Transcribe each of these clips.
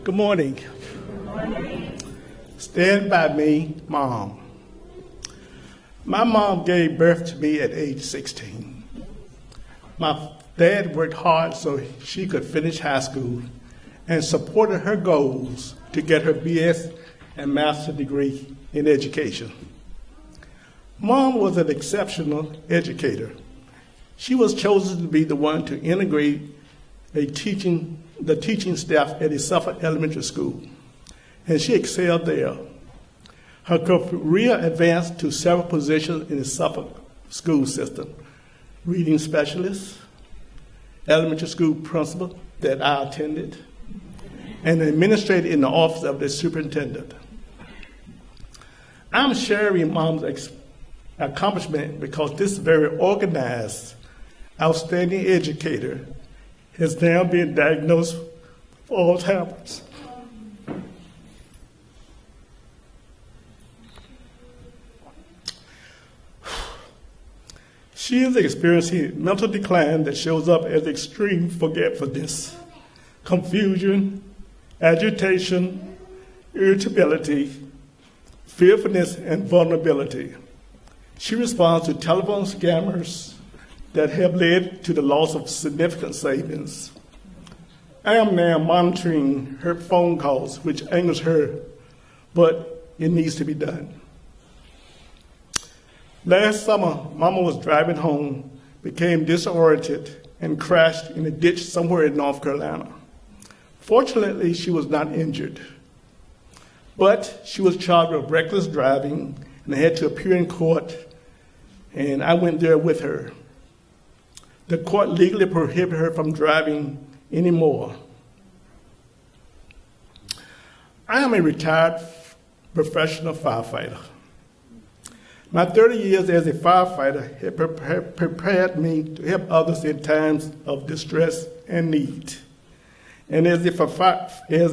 Good morning. Stand by me, Mom. My mom gave birth to me at age 16. My dad worked hard so she could finish high school and supported her goals to get her BS and master's degree in education. Mom was an exceptional educator. She was chosen to be the one to integrate the teaching staff at the Suffolk Elementary School, and she excelled there. Her career advanced to several positions in the Suffolk school system: reading specialist, elementary school principal that I attended, and administrator in the office of the superintendent. I'm sharing Mom's accomplishment because this very organized, outstanding educator has now been diagnosed with Alzheimer's. She is experiencing mental decline that shows up as extreme forgetfulness, confusion, agitation, irritability, fearfulness, and vulnerability. She responds to telephone scammers that have led to the loss of significant savings. I am now monitoring her phone calls, which angers her, but it needs to be done. Last summer, Mama was driving home, became disoriented, and crashed in a ditch somewhere in North Carolina. Fortunately, she was not injured, but she was charged with reckless driving and had to appear in court, and I went there with her. The court legally prohibited her from driving anymore. I am a retired professional firefighter. My 30 years as a firefighter have prepared me to help others in times of distress and need. And as a firefighter,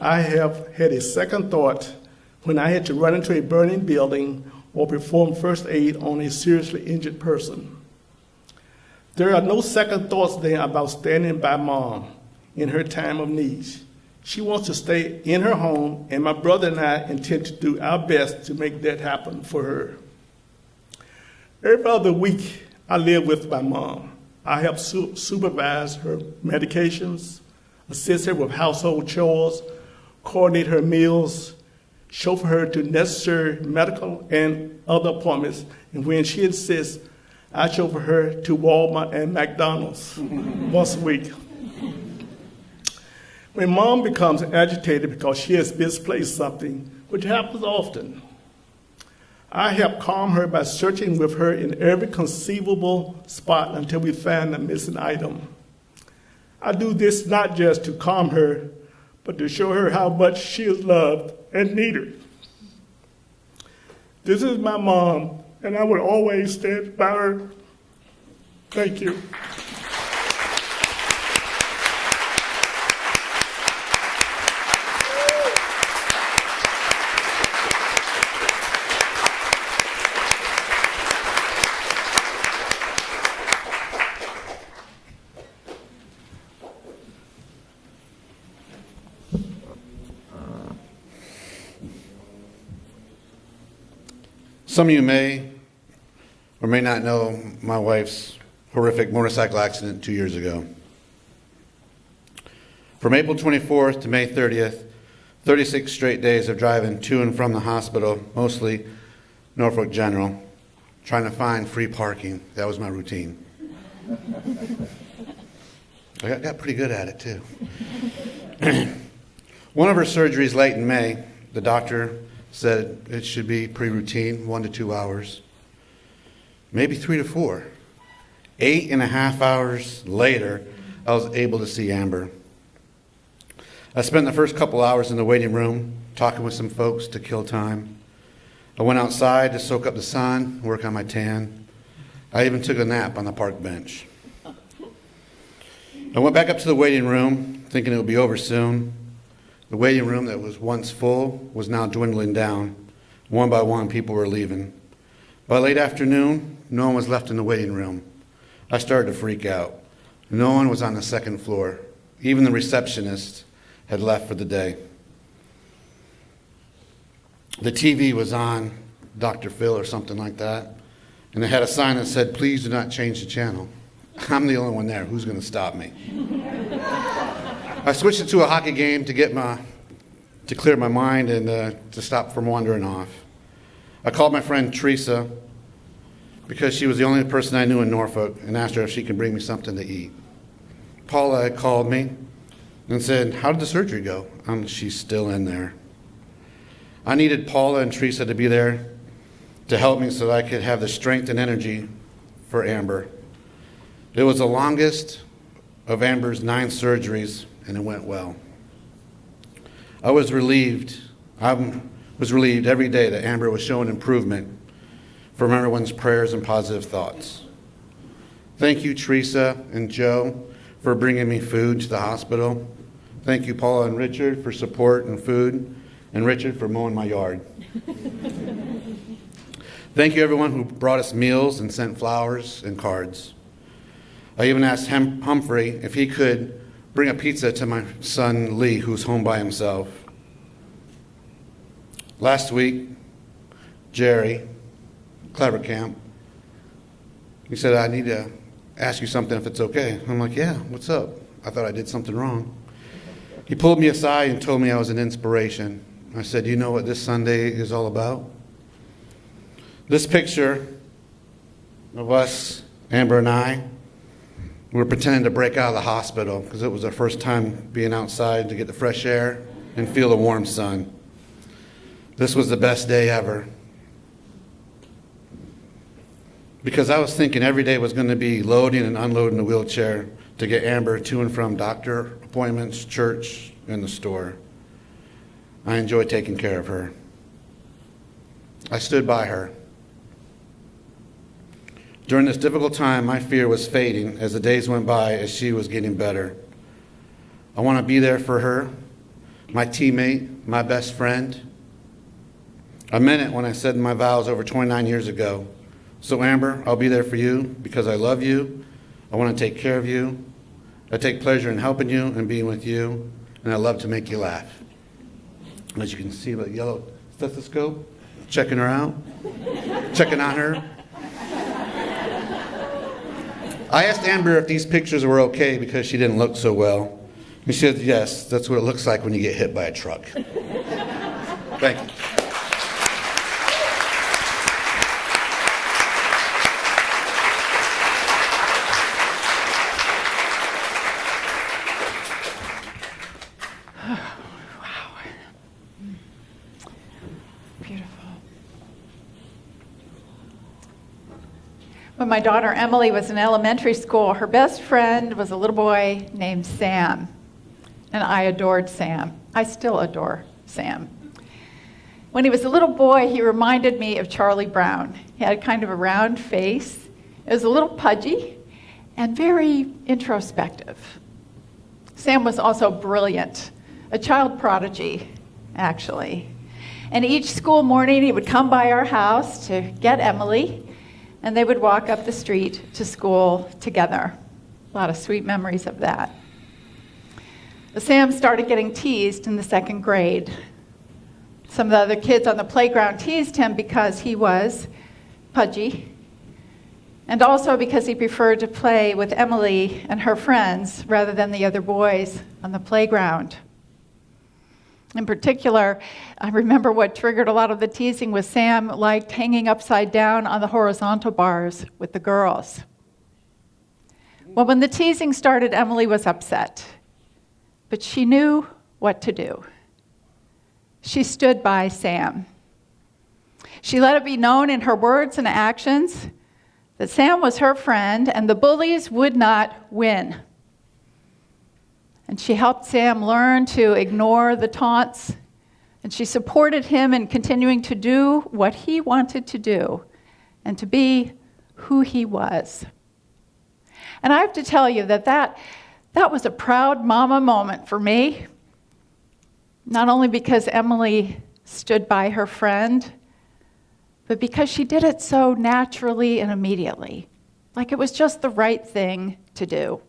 I have had a second thought when I had to run into a burning building or perform first aid on a seriously injured person. There are no second thoughts then about standing by Mom in her time of need. She wants to stay in her home, and my brother and I intend to do our best to make that happen for her. Every other week, I live with my mom. I help supervise her medications, assist her with household chores, coordinate her meals, chauffeur her to necessary medical and other appointments, and when she insists, I chauffeur her to Walmart and McDonald's once a week. When Mom becomes agitated because she has misplaced something, which happens often, I help calm her by searching with her in every conceivable spot until we find the missing item. I do this not just to calm her, but to show her how much she is loved and needed. This is my mom, and I will always stand by her. Thank you. Some of you may or may not know my wife's horrific motorcycle accident 2 years ago. From April 24th to May 30th, 36 straight days of driving to and from the hospital, mostly Norfolk General, trying to find free parking. That was my routine. I got pretty good at it, too. One of her surgeries late in May, the doctor said it should be pretty routine, 1 to 2 hours, maybe 3 to 4. 8.5 hours later, I was able to see Amber. I spent the first couple hours in the waiting room talking with some folks to kill time. I went outside to soak up the sun, work on my tan. I even took a nap on the park bench. I went back up to the waiting room, thinking it would be over soon. The waiting room that was once full was now dwindling down. One by one, people were leaving. By late afternoon, no one was left in the waiting room. I started to freak out. No one was on the second floor. Even the receptionist had left for the day. The TV was on, Dr. Phil or something like that, and it had a sign that said, "Please do not change the channel." I'm the only one there. Who's going to stop me? I switched it to a hockey game to clear my mind and to stop from wandering off. I called my friend Teresa because she was the only person I knew in Norfolk and asked her if she could bring me something to eat. Paula had called me and said, "How did the surgery go?" She's still in there. I needed Paula and Teresa to be there to help me so that I could have the strength and energy for Amber. It was the longest of Amber's 9 surgeries, and it went well. I was relieved every day that Amber was showing improvement from everyone's prayers and positive thoughts. Thank you, Teresa and Joe, for bringing me food to the hospital. Thank you, Paula and Richard, for support and food, and Richard for mowing my yard. Thank you, everyone who brought us meals and sent flowers and cards. I even asked Humphrey if he could bring a pizza to my son Lee, who's home by himself. Last week, Jerry Clevercamp, he said, "I need to ask you something if it's okay." I'm like, "Yeah, what's up?" I thought I did something wrong. He pulled me aside and told me I was an inspiration. I said, "You know what this Sunday is all about?" This picture of us, Amber and I, we were pretending to break out of the hospital because it was our first time being outside to get the fresh air and feel the warm sun. This was the best day ever. Because I was thinking every day was going to be loading and unloading the wheelchair to get Amber to and from doctor appointments, church, and the store. I enjoyed taking care of her. I stood by her. During this difficult time, my fear was fading as the days went by as she was getting better. I want to be there for her, my teammate, my best friend. I meant it when I said my vows over 29 years ago. So Amber, I'll be there for you because I love you. I want to take care of you. I take pleasure in helping you and being with you, and I love to make you laugh. As you can see, the yellow stethoscope, checking her out, checking on her. I asked Amber if these pictures were okay because she didn't look so well. And she said, "Yes, that's what it looks like when you get hit by a truck." Thank you. When my daughter Emily was in elementary school, her best friend was a little boy named Sam. And I adored Sam. I still adore Sam. When he was a little boy, he reminded me of Charlie Brown. He had kind of a round face. It was a little pudgy and very introspective. Sam was also brilliant, a child prodigy, actually. And each school morning, he would come by our house to get Emily, and they would walk up the street to school together. A lot of sweet memories of that. Sam started getting teased in the 2nd grade. Some of the other kids on the playground teased him because he was pudgy, and also because he preferred to play with Emily and her friends rather than the other boys on the playground. In particular, I remember what triggered a lot of the teasing was Sam liked hanging upside down on the horizontal bars with the girls. Well, when the teasing started, Emily was upset, but she knew what to do. She stood by Sam. She let it be known in her words and actions that Sam was her friend and the bullies would not win. And she helped Sam learn to ignore the taunts, and she supported him in continuing to do what he wanted to do and to be who he was. And I have to tell you that was a proud mama moment for me, not only because Emily stood by her friend, but because she did it so naturally and immediately, like it was just the right thing to do.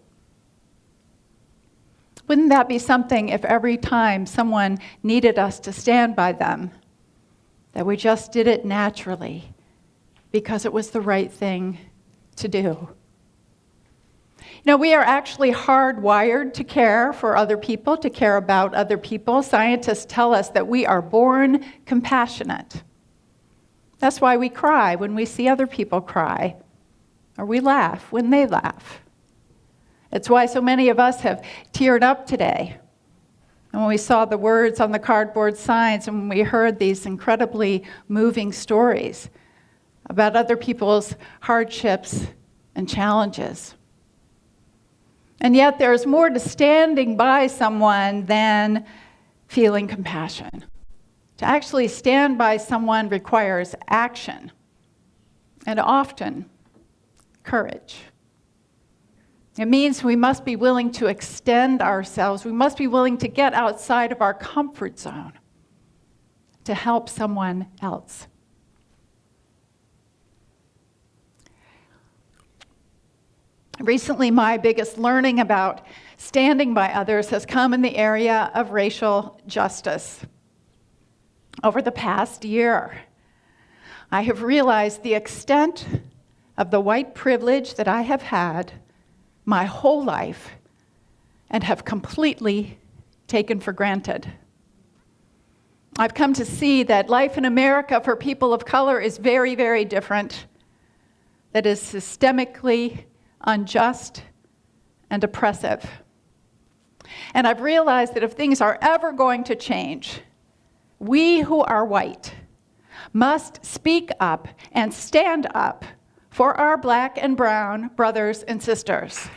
Wouldn't that be something if every time someone needed us to stand by them, that we just did it naturally because it was the right thing to do? We are actually hardwired to care for other people, to care about other people. Scientists tell us that we are born compassionate. That's why we cry when we see other people cry, or we laugh when they laugh. It's why so many of us have teared up today. And when we saw the words on the cardboard signs and when we heard these incredibly moving stories about other people's hardships and challenges. And yet there's more to standing by someone than feeling compassion. To actually stand by someone requires action and often courage. It means we must be willing to extend ourselves. We must be willing to get outside of our comfort zone to help someone else. Recently, my biggest learning about standing by others has come in the area of racial justice. Over the past year, I have realized the extent of the white privilege that I have had my whole life and have completely taken for granted. I've come to see that life in America for people of color is very, very different, that is systemically unjust and oppressive. And I've realized that if things are ever going to change, we who are white must speak up and stand up for our black and brown brothers and sisters.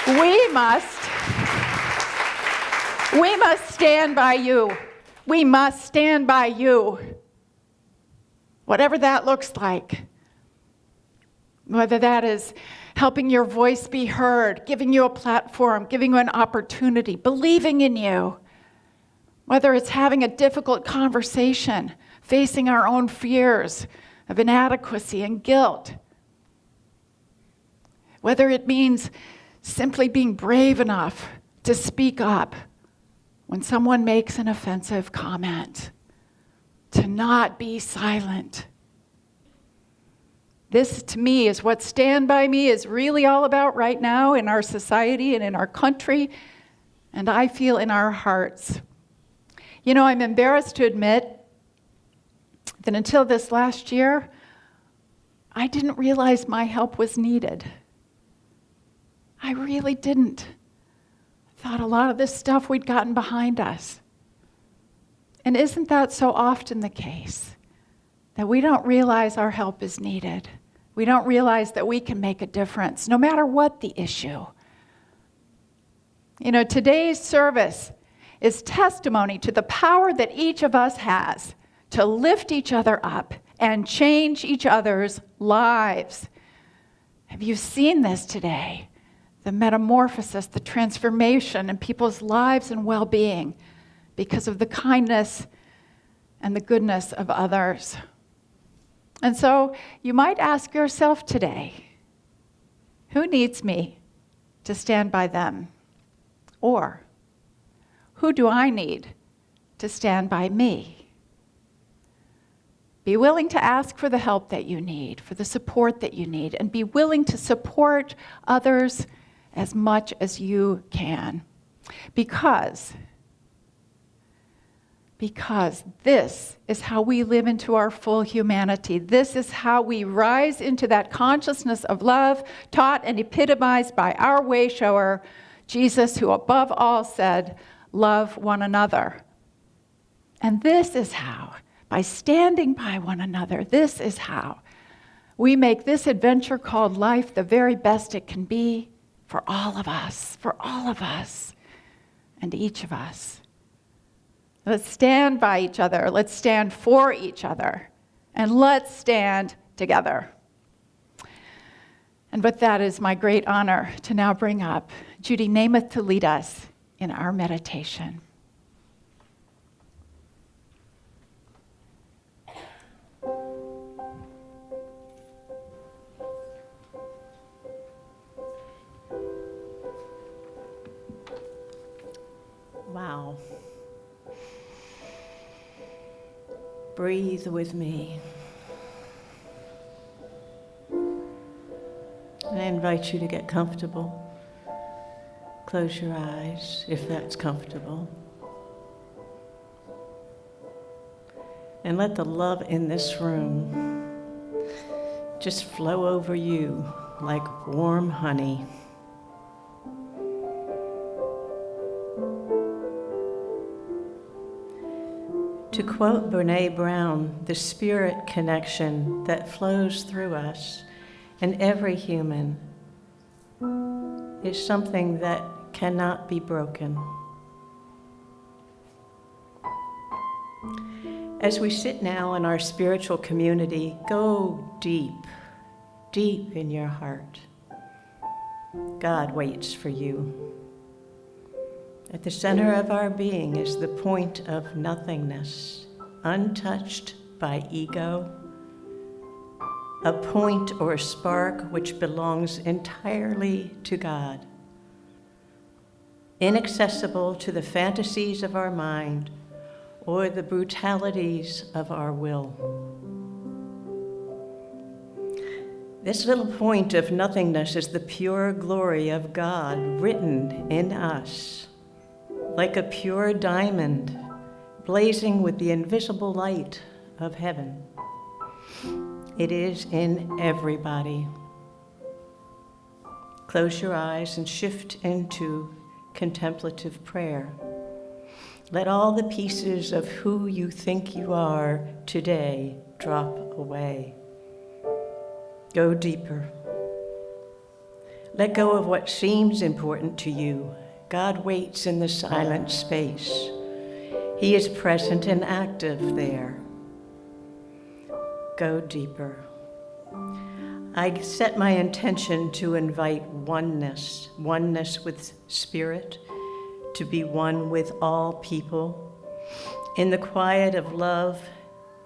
We must stand by you. We must stand by you. Whatever that looks like. Whether that is helping your voice be heard, giving you a platform, giving you an opportunity, believing in you. Whether it's having a difficult conversation, facing our own fears of inadequacy and guilt. Whether it means simply being brave enough to speak up when someone makes an offensive comment, to not be silent. This, to me, is what Stand By Me is really all about right now in our society and in our country, and I feel in our hearts. I'm embarrassed to admit that until this last year, I didn't realize my help was needed. I really didn't. I thought a lot of this stuff we'd gotten behind us. And isn't that so often the case? That we don't realize our help is needed. We don't realize that we can make a difference, no matter what the issue. Today's service is testimony to the power that each of us has to lift each other up and change each other's lives. Have you seen this today? The metamorphosis, the transformation in people's lives and well-being because of the kindness and the goodness of others. And so you might ask yourself today, who needs me to stand by them? Or, who do I need to stand by me? Be willing to ask for the help that you need, for the support that you need, and be willing to support others as much as you can. Because this is how we live into our full humanity. This is how we rise into that consciousness of love taught and epitomized by our way shower, Jesus, who above all said, love one another. And this is how, by standing by one another, this is how we make this adventure called life the very best it can be for all of us, and each of us. Let's stand by each other. Let's stand for each other. And let's stand together. And with that, it is my great honor to now bring up Judy Namath to lead us in our meditation. Wow. Breathe with me. I invite you to get comfortable. Close your eyes if that's comfortable. And let the love in this room just flow over you like warm honey. To quote Brené Brown, the spirit connection that flows through us and every human is something that cannot be broken. As we sit now in our spiritual community, go deep, deep in your heart. God waits for you. At the center of our being is the point of nothingness, untouched by ego, a point or spark which belongs entirely to God, inaccessible to the fantasies of our mind or the brutalities of our will. This little point of nothingness is the pure glory of God written in us, like a pure diamond blazing with the invisible light of heaven. It is in everybody. Close your eyes and shift into contemplative prayer. Let all the pieces of who you think you are today drop away. Go deeper. Let go of what seems important to you. God waits in the silent space. He is present and active there. Go deeper. I set my intention to invite oneness with spirit, to be one with all people. In the quiet of love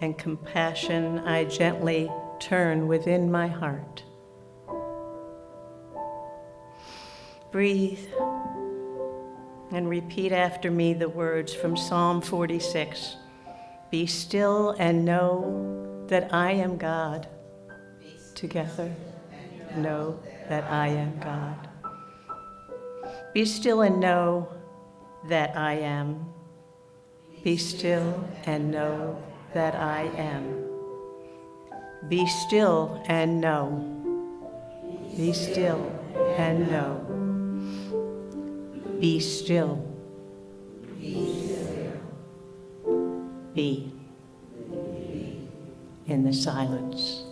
and compassion, I gently turn within my heart. Breathe and repeat after me the words from Psalm 46. Be still and know that I am God. Together, know that I am God. Be still and know that I am. Be still and know that I am. Be still and know. Be still and know. Be still. Be in the silence.